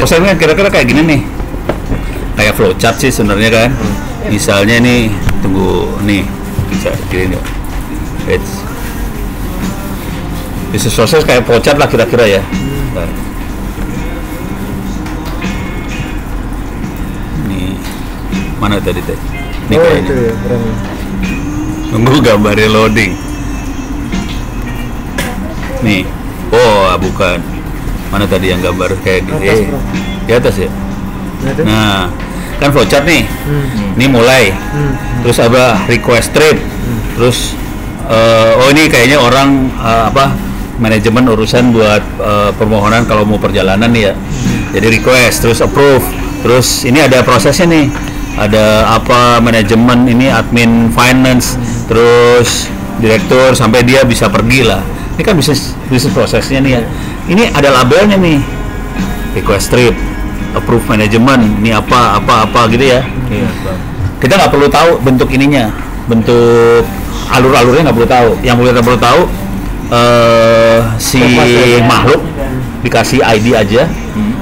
prosesnya kira-kira kayak gini nih, kayak flowchart sih sebenarnya kan. Misalnya nih, tunggu nih, bisa gini nih. Bisnis proses kayak flowchart lah kira-kira ya. Nih, mana tadi teh? Ini kayaknya. Itu ya, Tunggu gambarnya loading. Nih, oh bukan. Mana tadi yang gambar kayak gini? Di atas ya. Nah, kan flowchart nih. Ini mulai. Terus ada request trip. Terus oh ini kayaknya orang manajemen urusan buat permohonan kalau mau perjalanan nih ya. Jadi request, terus approve. Terus ini ada prosesnya nih. Ada manajemen ini, admin finance, terus direktur sampai dia bisa pergi lah. Ini kan bisnis prosesnya nih ya. Ini ada labelnya nih, request trip, approve manajemen, ini apa gitu ya. Kita nggak perlu tahu bentuk ininya, bentuk alur-alurnya nggak perlu tahu. Yang perlu tahu si makhluk dikasih ID aja,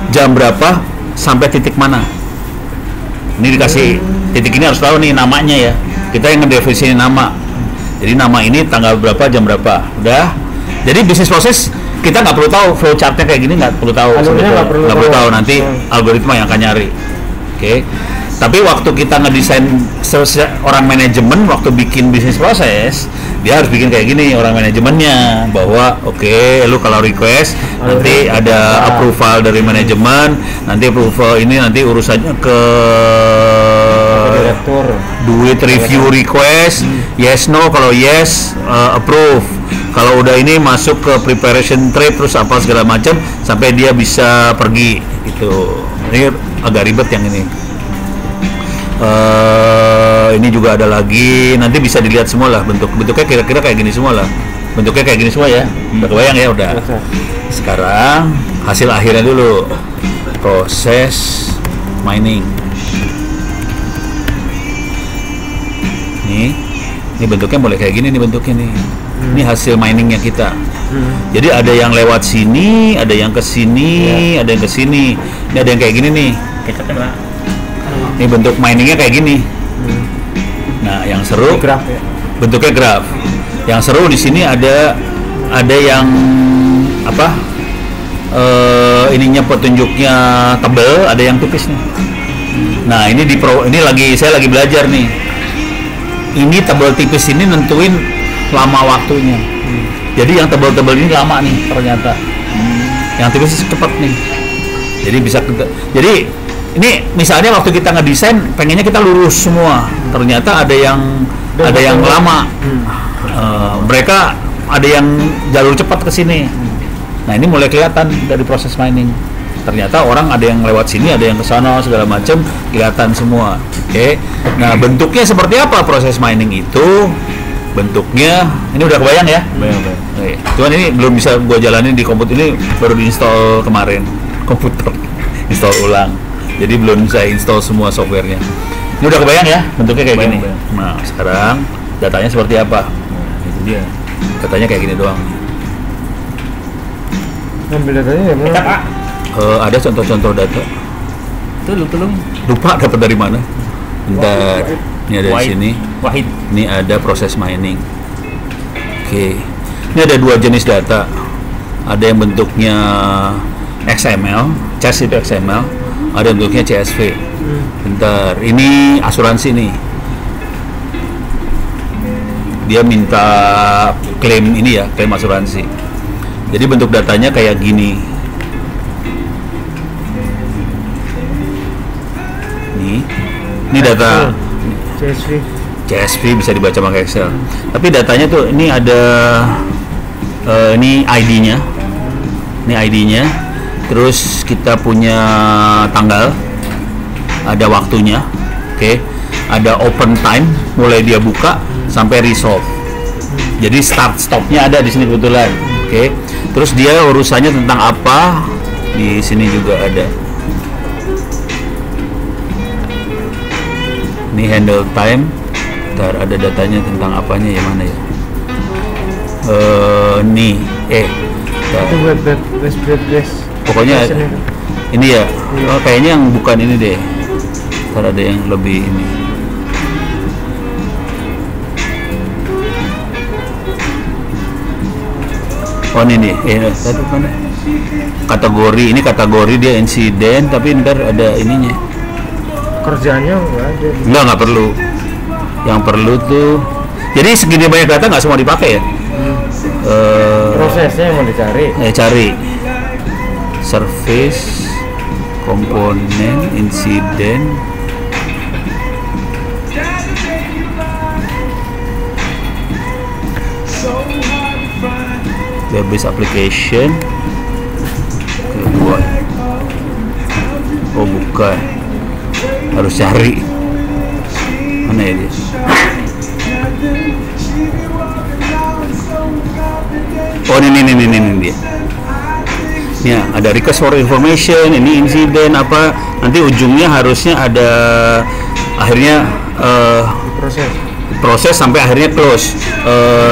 jam berapa sampai titik mana. Ini dikasih titik ini harus tahu nih namanya ya. Kita yang ngedefinisi nama. Jadi nama ini tanggal berapa, jam berapa. Udah. Jadi bisnis proses kita nggak perlu tahu flowchartnya kayak gini, nggak perlu tahu. Nggak perlu tahu, nanti algoritma yang akan nyari. Oke. Tapi waktu kita ngedesain orang manajemen, waktu bikin bisnis proses, dia harus bikin kayak gini orang manajemennya, bahwa oke, lu kalau request nanti ada approval dari manajemen, nanti approval ini nanti urusannya ke direktur, duit review request, yes no, kalau yes approve, kalau udah ini masuk ke preparation trip terus apa segala macam sampai dia bisa pergi gitu. Ini agak ribet yang ini. Ini juga ada lagi, nanti bisa dilihat semua lah bentuknya kira-kira kayak gini semua lah, bentuknya kayak gini semua ya. Udah kebayang ya. Udah. Sekarang hasil akhirnya dulu, proses mining. Ini bentuknya boleh kayak gini nih bentuknya nih. Ini hasil miningnya kita. Jadi ada yang lewat sini, ada yang ke sini, ada yang ke sini. Ini ada yang kayak gini nih. Ini bentuk miningnya kayak gini. Nah, yang seru graf ya. Bentuknya graf. Yang seru di sini ada yang ininya petunjuknya tebel, ada yang tipis nih. Nah, ini saya lagi belajar nih. Ini tebel tipis ini nentuin lama waktunya. Jadi yang tebel-tebel ini lama nih ternyata. Yang tipis cepat nih. Jadi bisa ini misalnya waktu kita ngedesain pengennya kita lurus semua, ternyata ada yang lama. Mereka ada yang jalur cepat ke sini. Nah, ini mulai kelihatan dari proses mining. Ternyata orang ada yang lewat sini, ada yang ke sana segala macam, kelihatan semua. Oke. Nah, bentuknya seperti apa proses mining itu? Bentuknya ini udah kebayang ya? Bayang. Cuman ini belum bisa gua jalanin di komputer, ini baru diinstal kemarin komputer. Install ulang. Jadi belum bisa install semua softwarenya. Ini udah kebayang ya bentuknya kayak gini. Nah, sekarang datanya seperti apa? Nah, itu dia. Datanya kayak gini doang. Ambil datanya ya mana? Pak. Ada contoh-contoh data. Tolong. Lupa dapat dari mana? Bentar. Ini ada di sini. Wahid. Ini ada proses mining. Oke. Ini ada dua jenis data. Ada yang bentuknya XML, CSV itu XML. Ada bentuknya CSV. Bentar, ini asuransi nih. Dia minta klaim ini ya, klaim asuransi. Jadi bentuk datanya kayak gini. Ini data CSV bisa dibaca pakai Excel. Tapi datanya tuh ini ada ini ID-nya. Ini ID-nya. Terus kita punya tanggal, ada waktunya, oke. Ada open time, mulai dia buka sampai resolve. Jadi start stopnya ada di sini kebetulan, oke. Terus dia urusannya tentang apa, di sini juga ada. Ini handle time, ntar ada datanya tentang apanya ya, mana ya? Nih, Itu buat best. pokoknya Ini ya, oh, kayaknya yang bukan ini deh. Ntar ada yang lebih ini. Oh ini nih, tadi mana? Kategori, ini kategori dia insiden, tapi ntar ada ininya. Kerjanya nggak ada. Nggak perlu. Yang perlu tuh, jadi segini banyak data nggak semua dipakai ya? Prosesnya yang mau dicari. Cari service, komponen, insiden. Web-based application. Kedua. Oh bukan, harus cari mana ya dia. Oh ini dia. Ya, ada request for information, ini insiden apa, nanti ujungnya harusnya ada akhirnya proses sampai akhirnya close,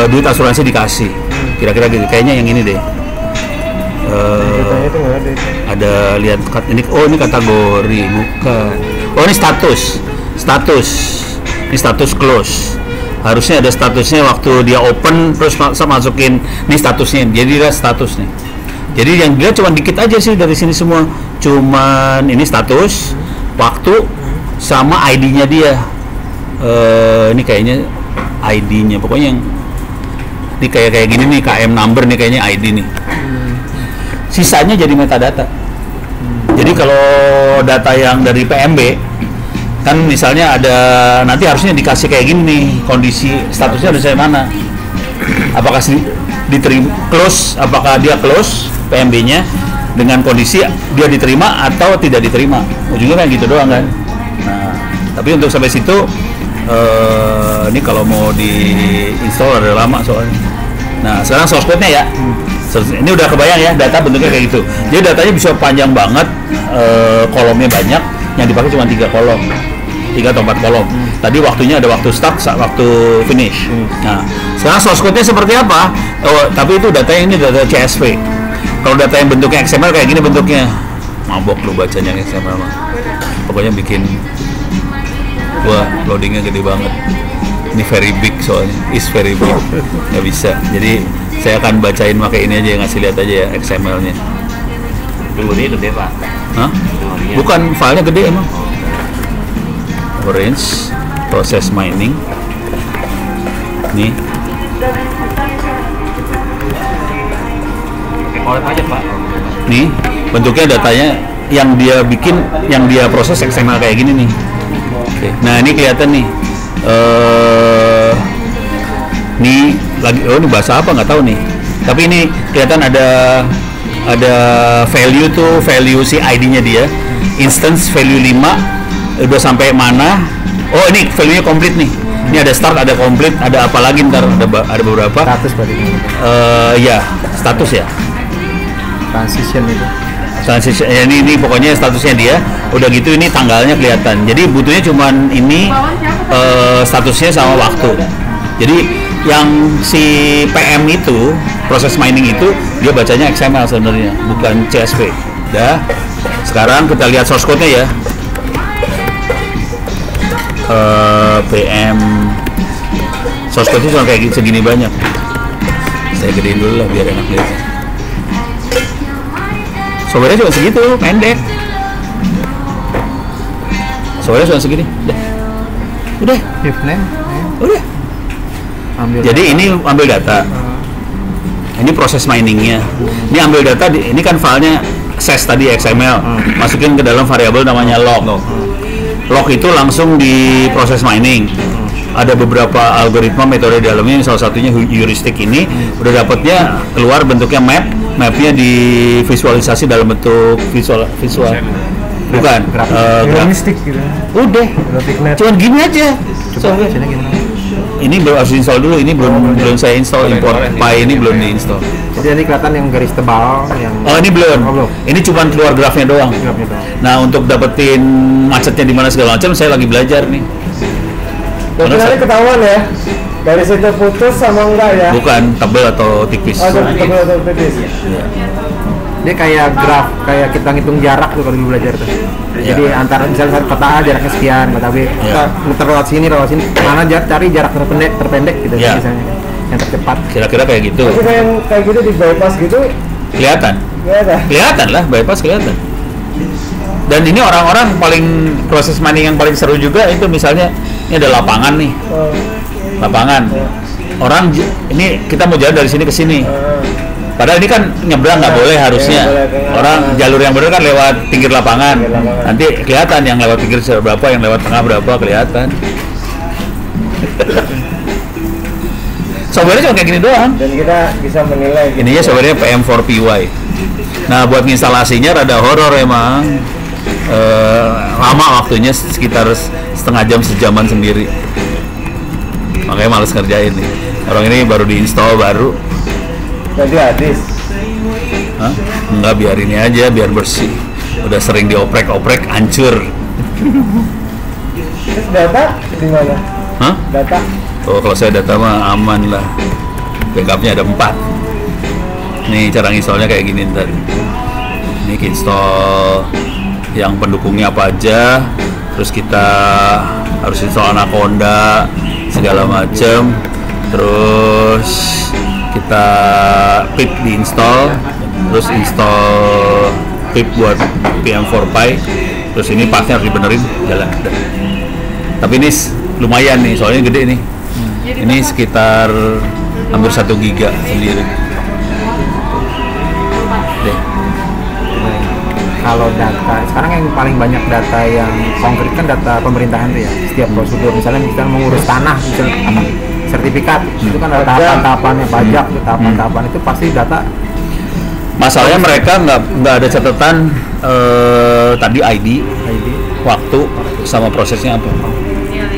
duit asuransi dikasih, kira-kira gitu. Kayaknya yang ini deh. Itu nggak ada. Ada lihat ini, oh ini kategori bukan. Oh ini status. Ini status close. Harusnya ada statusnya waktu dia open terus masukin ini statusnya. Jadi dia status nih. Jadi yang dia cuma dikit aja sih dari sini semua. Cuman ini status, waktu sama ID-nya dia. Ini kayaknya ID-nya. Pokoknya yang ini kayak gini nih, KM number nih kayaknya ID nih. Sisanya jadi metadata. Jadi kalau data yang dari PMB kan misalnya ada, nanti harusnya dikasih kayak gini nih, kondisi statusnya ada saya mana, apakah diterima close, apakah dia close PMB-nya dengan kondisi dia diterima atau tidak diterima, ujungnya kan gitu doang kan. Nah tapi untuk sampai situ ini kalau mau di install ada lama soalnya. Nah sekarang source code-nya ya, ini udah kebayang ya, data bentuknya kayak gitu. Jadi datanya bisa panjang banget, kolomnya banyak, yang dipakai cuma 3 kolom, 3 atau 4 kolom. Tadi waktunya ada waktu start, waktu finish. Nah sekarang source code-nya seperti apa? Oh, tapi itu datanya ini data CSV. Kalau data yang bentuknya XML kayak gini bentuknya, mabok lu bacanya XML mah. Pokoknya bikin wah loadingnya gede banget. Ini very big soalnya, is very big, nggak bisa. Jadi saya akan bacain pakai ini aja, ngasih lihat aja ya XML-nya. Memorinya gede pak? Hah? Bukan, filenya gede emang. Orange, proses mining. Nih. Kolek aja pak. Nih, bentuknya datanya yang dia bikin, yang dia proses XML kayak gini nih. Oke. Nah ini kelihatan nih. Nih lagi, oh ini bahasa apa nggak tahu nih. Tapi ini kelihatan ada value tuh, value si ID-nya dia. Instance value 5 udah sampai mana? Oh ini value-nya komplit nih. Ini ada start, ada komplit, ada apa lagi ntar ada beberapa. Status berarti. Ya status ya. Transition itu. Transition ya, ini pokoknya statusnya dia. Udah gitu ini tanggalnya kelihatan. Jadi butuhnya cuman ini statusnya sama waktu. Jadi yang si PM itu, proses mining itu dia bacanya XML sebenarnya, bukan CSV. Dah. Sekarang kita lihat source code-nya ya. PM source code-nya cuma kayak segini banyak. Saya gedein dulu lah biar enak lihat. Software-nya cuma segitu, pendek. Soalnya cuma segini, udah. Udah. Jadi ini ambil data. Ini proses miningnya. Ini ambil data, ini kan filenya ses tadi XML, masukin ke dalam variabel namanya log. Log itu langsung diproses mining. Ada beberapa algoritma metode di dalamnya, salah satunya heuristik ini. Udah dapatnya keluar bentuknya mapnya divisualisasi dalam bentuk visual. Bukan, heuristik gitu. Udah, cuman gini aja. Coba lihat gimana. Ini belum harus install dulu, ini belum saya install, import file ini belum diinstal. Jadi ini kelihatan yang garis tebal yang. Oh ini belum. Ini cuma keluar grafnya doang. Nah untuk dapetin macetnya di mana segala macam, saya lagi belajar nih. Tapi nanti ketahuan ya, garis itu putus sama enggak ya? Bukan, tebel atau tipis. Oh, tebel atau tipis. Ya. Dia kayak graf, kayak kita ngitung jarak tuh kalau dulu belajar tuh. Jadi antara misalnya kota A jaraknya sekian, kota B kita muter lewat sini, mana cari jarak terpendek gitu misalnya, yang tercepat. Kira-kira kayak gitu. Tapi kayak gitu di bypass gitu kelihatan lah, bypass kelihatan. Dan ini orang-orang paling proses mining yang paling seru juga itu misalnya ini ada lapangan nih, lapangan. Orang ini kita mau jalan dari sini ke sini. Padahal ini kan nyebrang nggak boleh harusnya. Orang jalur yang benar kan lewat pinggir lapangan. Nanti kelihatan yang lewat pinggir berapa, yang lewat tengah berapa, kelihatan. Software-nya cuma kayak gini doang. Dan kita bisa menilai. Ininya software-nya PM4PY. Nah, buat instalasinya rada horor emang. Lama waktunya sekitar setengah jam, sejaman sendiri. Makanya males ngerjain nih. Orang ini baru diinstal baru. Jadi habis. Hah? Enggak, biar ini aja, biar bersih. Udah sering dioprek-oprek, hancur. Terus data di mana? Hah? Data? Oh, kalau saya data mah aman lah. Backupnya ada 4. Nih cara installnya kayak gini ntar. Ini install yang pendukungnya apa aja. Terus kita harus install Anaconda segala macem. Terus kita pip diinstal, terus install pip buat PM4PY, terus ini partnya harus dibenerin, jalan. Tapi ini lumayan nih, soalnya gede nih. Ini sekitar hampir 1 giga sendiri. Deh. Kalau data, sekarang yang paling banyak data yang konkret kan data pemerintahan tuh ya. Setiap prosedur, misalnya kita mengurus tanah, misalnya sertifikat, itu kan ada tahapan-tahapannya, pajak, tahapan-tahapan itu pasti data. Masalahnya mereka nggak ada catatan tadi ID, waktu, sama prosesnya apa.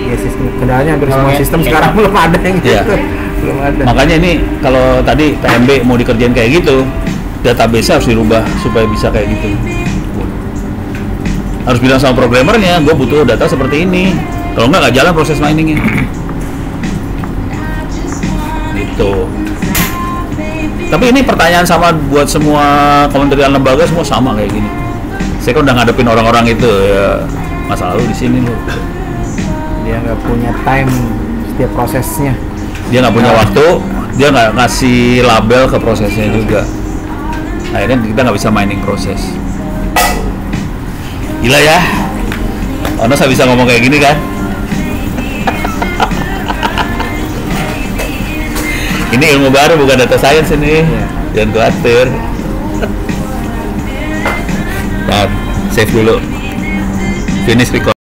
Ya, sistem kendalanya hampir semua sistem sekarang belum ada yang gitu. Belum ada. Makanya ini kalau tadi PMB mau dikerjain kayak gitu, database harus dirubah supaya bisa kayak gitu. Harus bilang sama programmernya, gue butuh data seperti ini. Kalau nggak jalan proses miningnya. Gitu. Tapi ini pertanyaan sama buat semua kementerian lembaga, semua sama kayak gini. Saya kan udah ngadepin orang-orang itu ya, masa lalu di sini loh. Dia nggak punya time setiap prosesnya. Dia nggak punya waktu, dia nggak ngasih label ke prosesnya juga. Akhirnya kita nggak bisa mining proses. Gila ya, Ono saya bisa ngomong kayak gini kan? Ini ilmu baru, bukan data science ini. Jangan khawatir. Nah, save dulu. Finish record.